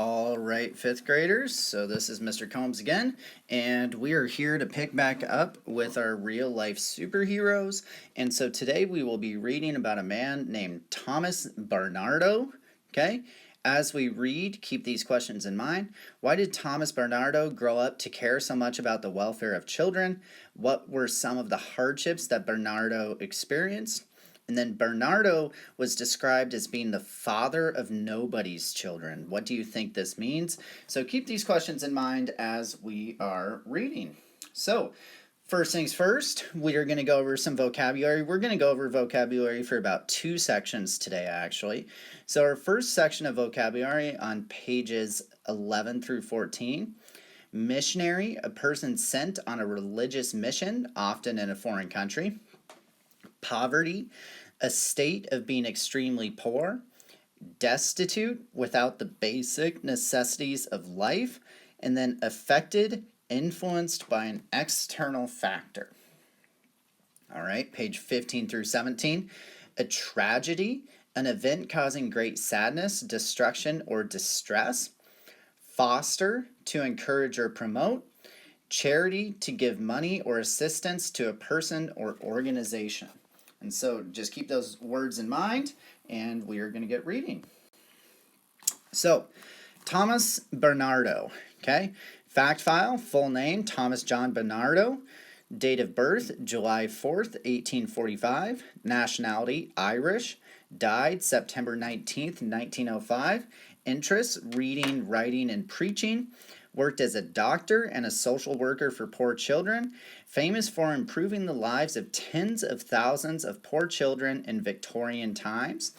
All right, fifth graders, so this is Mr. Combs again, and we are here to pick back up with our real life superheroes. And so today we will be reading about a man named Thomas Barnardo. Okay, as we read, keep these questions in mind. Why did Thomas Barnardo grow up to care so much about the welfare of children? What were some of the hardships that Barnardo experienced? And then Barnardo was described as being the father of nobody's children. What do you think this means? So keep these questions in mind as we are reading. So, first things first, we are going to go over some vocabulary. We're going to go over vocabulary for about 2 sections today, actually. So, our first section of vocabulary on pages 11 through 14. Missionary, a person sent on a religious mission, often in a foreign country. Poverty, a state of being extremely poor. Destitute, without the basic necessities of life. And then affected, influenced by an external factor. All right, page 15 through 17. A tragedy, an event causing great sadness, destruction, or distress. Foster, to encourage or promote. Charity, to give money or assistance to a person or organization. And so just keep those words in mind, and we are going to get reading. So, Thomas Barnardo, okay? Fact file, full name, Thomas John Barnardo. Date of birth, July 4th, 1845. Nationality, Irish. Died September 19th, 1905. Interests, reading, writing, and preaching. Worked as a doctor and a social worker for poor children, famous for improving the lives of tens of thousands of poor children in Victorian times.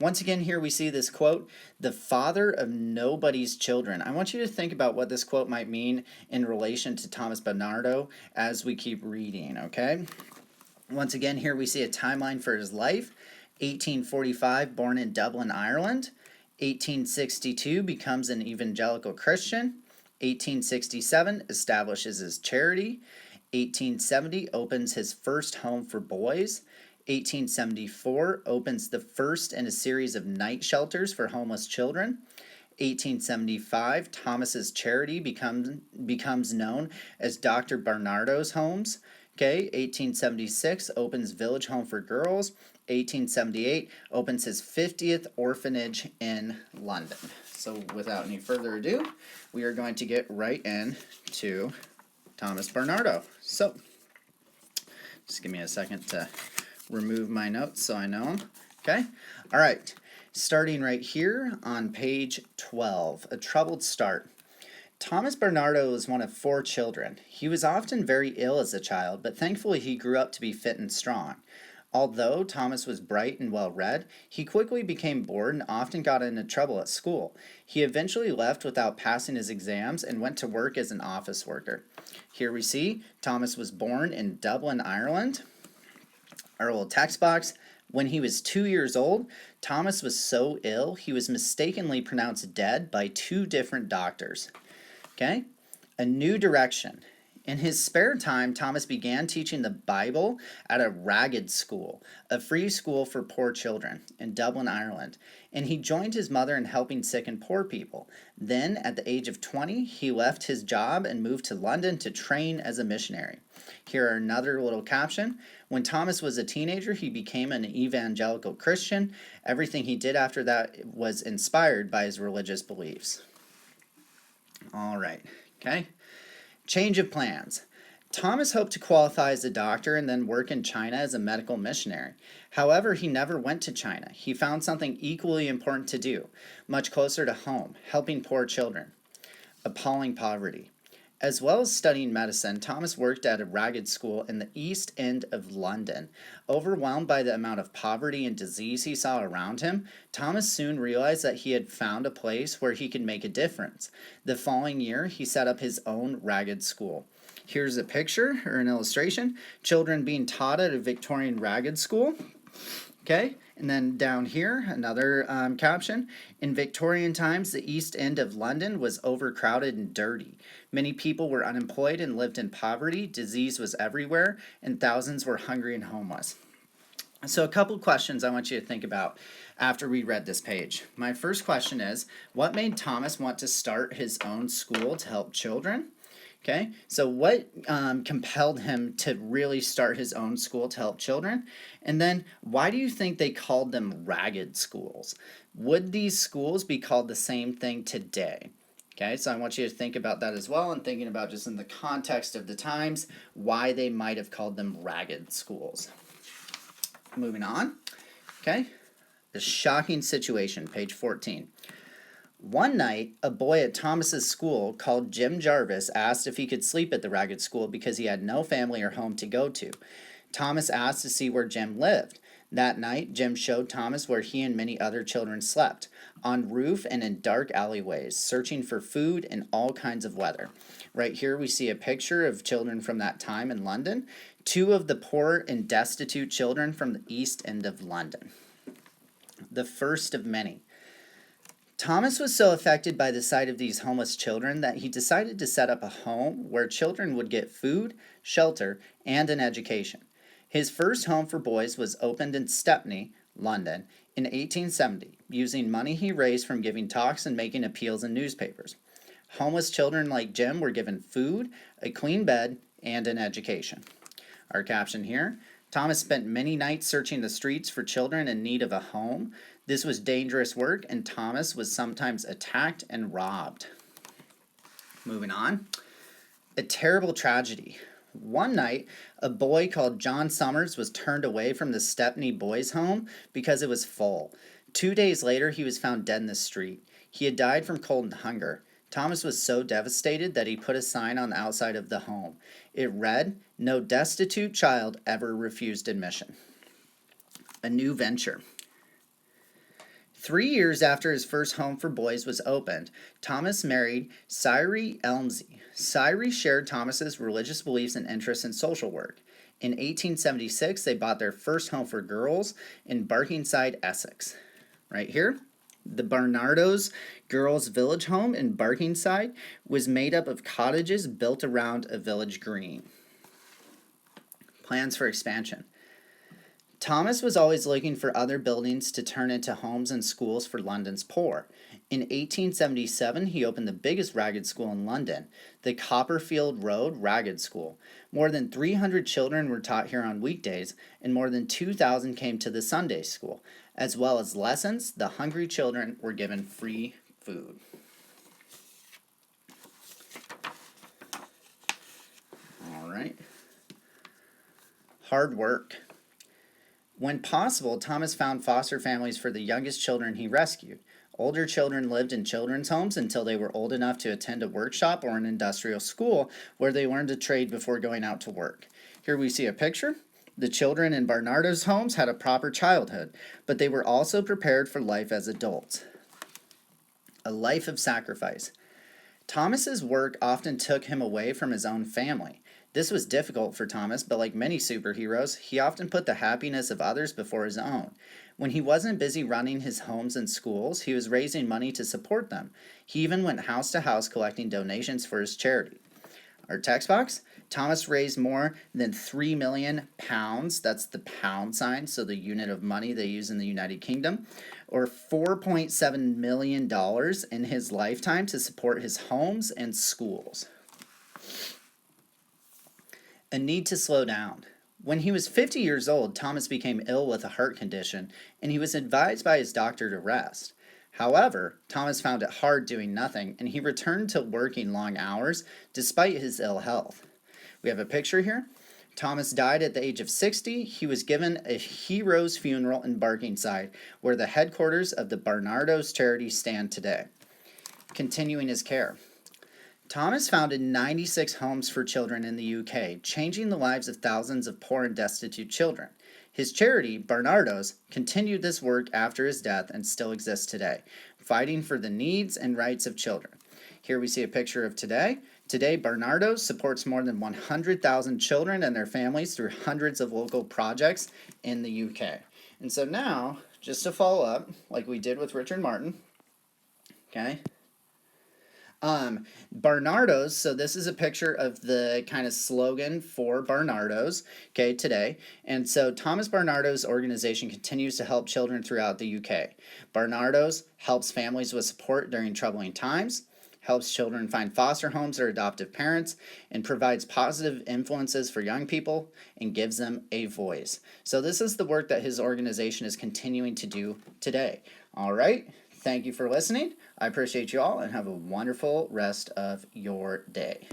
Once again, here we see this quote, the father of nobody's children. I want you to think about what this quote might mean in relation to Thomas Barnardo as we keep reading, okay? Once again, here we see a timeline for his life. 1845, born in Dublin, Ireland. 1862, becomes an evangelical Christian. 1867, establishes his charity. 1870, opens his first home for boys. 1874, opens the first in a series of night shelters for homeless children. 1875, Thomas's charity becomes known as Dr. Barnardo's Homes. Okay, 1876, opens Village Home for Girls. 1878, opens his 50th orphanage in London. So without any further ado, we are going to get right into Thomas Barnardo. So, just give me a second to remove my notes so I know them. Okay, all right, starting right here on page 12, a troubled start. Thomas Barnardo was one of 4 children. He was often very ill as a child, but thankfully he grew up to be fit and strong. Although Thomas was bright and well-read, he quickly became bored and often got into trouble at school. He eventually left without passing his exams and went to work as an office worker. Here we see Thomas was born in Dublin, Ireland. Our little text box. When he was 2 years old, Thomas was so ill he was mistakenly pronounced dead by 2 different doctors. Okay? A new direction. In his spare time, Thomas began teaching the Bible at a Ragged School, a free school for poor children in Dublin, Ireland, and he joined his mother in helping sick and poor people. Then, at the age of 20, he left his job and moved to London to train as a missionary. Here are another little caption. When Thomas was a teenager, he became an evangelical Christian. Everything he did after that was inspired by his religious beliefs. All right, okay? Change of plans. Thomas hoped to qualify as a doctor and then work in China as a medical missionary. However, he never went to China. He found something equally important to do, much closer to home, helping poor children. Appalling poverty. As well as studying medicine, Thomas worked at a Ragged School in the East End of London. Overwhelmed by the amount of poverty and disease he saw around him, Thomas soon realized that he had found a place where he could make a difference. The following year, he set up his own Ragged School. Here's a picture or an illustration. Children being taught at a Victorian Ragged School. Okay, and then down here, another caption. In Victorian times, the East End of London was overcrowded and dirty. Many people were unemployed and lived in poverty, disease was everywhere, and thousands were hungry and homeless. So a couple questions I want you to think about after we read this page. My first question is, what made Thomas want to start his own school to help children? Okay, so what compelled him to really start his own school to help children? And then why do you think they called them ragged schools? Would these schools be called the same thing today? Okay, so I want you to think about that as well, and thinking about just in the context of the times, why they might have called them ragged schools. Moving on, okay, the shocking situation, page 14. One night, a boy at Thomas's school called Jim Jarvis asked if he could sleep at the ragged school because he had no family or home to go to. Thomas asked to see where Jim lived. That night, Jim showed Thomas where he and many other children slept, on roof and in dark alleyways, searching for food in all kinds of weather. Right here we see a picture of children from that time in London, two of the poor and destitute children from the East End of London. The first of many. Thomas was so affected by the sight of these homeless children that he decided to set up a home where children would get food, shelter, and an education. His first home for boys was opened in Stepney, London, in 1870, using money he raised from giving talks and making appeals in newspapers. Homeless children like Jim were given food, a clean bed, and an education. Our caption here, Thomas spent many nights searching the streets for children in need of a home. This was dangerous work, and Thomas was sometimes attacked and robbed. Moving on, a terrible tragedy. One night, a boy called John Summers was turned away from the Stepney Boys' Home because it was full. 2 days later, he was found dead in the street. He had died from cold and hunger. Thomas was so devastated that he put a sign on the outside of the home. It read, "No destitute child ever refused admission." A new venture. 3 years after his first home for boys was opened, Thomas married Sairey Elmsey. Sairey shared Thomas's religious beliefs and interests in social work. In 1876, they bought their first home for girls in Barkingside, Essex. Right here, the Barnardo's Girls' Village Home in Barkingside was made up of cottages built around a village green. Plans for expansion. Thomas was always looking for other buildings to turn into homes and schools for London's poor. In 1877, he opened the biggest ragged school in London, the Copperfield Road Ragged School. More than 300 children were taught here on weekdays, and more than 2,000 came to the Sunday school. As well as lessons, the hungry children were given free food. All right. Hard work. When possible, Thomas found foster families for the youngest children he rescued. Older children lived in children's homes until they were old enough to attend a workshop or an industrial school where they learned a trade before going out to work. Here we see a picture. The children in Barnardo's homes had a proper childhood, but they were also prepared for life as adults. A life of sacrifice. Thomas's work often took him away from his own family. This was difficult for Thomas, but like many superheroes, he often put the happiness of others before his own. When he wasn't busy running his homes and schools, he was raising money to support them. He even went house to house collecting donations for his charity. Our text box, Thomas raised more than 3 million pounds, that's the pound sign, so the unit of money they use in the United Kingdom, or $4.7 million in his lifetime to support his homes and schools. A need to slow down. When he was 50 years old, Thomas became ill with a heart condition, and he was advised by his doctor to rest. However, Thomas found it hard doing nothing, and he returned to working long hours despite his ill health. We have a picture here. Thomas died at the age of 60. He was given a hero's funeral in Barkingside, where the headquarters of the Barnardo's charity stand today. Continuing his care. Thomas founded 96 homes for children in the UK, changing the lives of thousands of poor and destitute children. His charity, Barnardo's, continued this work after his death and still exists today, fighting for the needs and rights of children. Here we see a picture of today. Today, Barnardo's supports more than 100,000 children and their families through hundreds of local projects in the UK. And so now, just to follow up, like we did with Richard Martin, okay, Barnardo's, so this is a picture of the kind of slogan for Barnardo's, okay, today. And so Thomas Barnardo's organization continues to help children throughout the UK. Barnardo's helps families with support during troubling times, helps children find foster homes or adoptive parents, and provides positive influences for young people and gives them a voice. So this is the work that his organization is continuing to do today. All right. Thank you for listening. I appreciate you all and have a wonderful rest of your day.